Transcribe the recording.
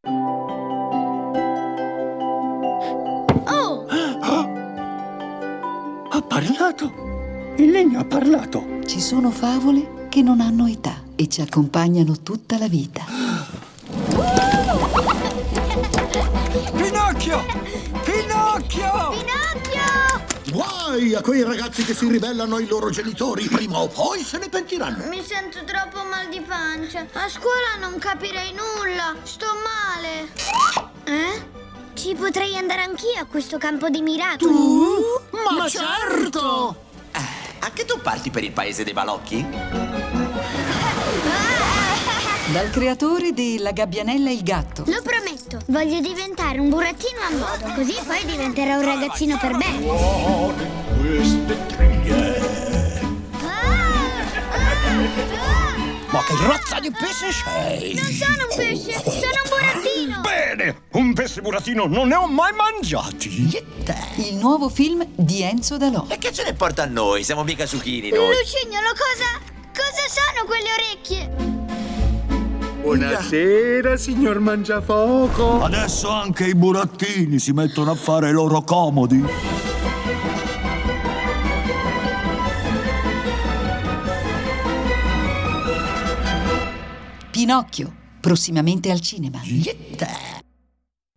Oh! Ha parlato! Il legno ha parlato! Ci sono favole che non hanno età e ci accompagnano tutta la vita. Pinocchio! Pinocchio! Pinocchio! Guai a quei ragazzi che si ribellano ai loro genitori. Prima o poi se ne pentiranno. Mi sento troppo mal di pancia. A scuola non capirei nulla. Sto male. Ci potrei andare anch'io a questo campo di miracoli. Ma certo! Anche tu parti per il paese dei balocchi? Dal creatore di La Gabbianella e il gatto. Lo prometto, voglio diventare un burattino a modo, così poi diventerò un ragazzino per bene. Queste triglie. Ma che razza di pesce sei? Non sono un pesce, sono un burattino. Bene! Un pesce burattino non ne ho mai mangiati! Il nuovo film di Enzo Dalò. E che ce ne porta a noi? Siamo mica ciuchini noi. Lucignolo, cosa sono quelle orecchie? Buonasera, signor Mangiafoco. Adesso anche i burattini si mettono a fare i loro comodi. Pinocchio, prossimamente al cinema.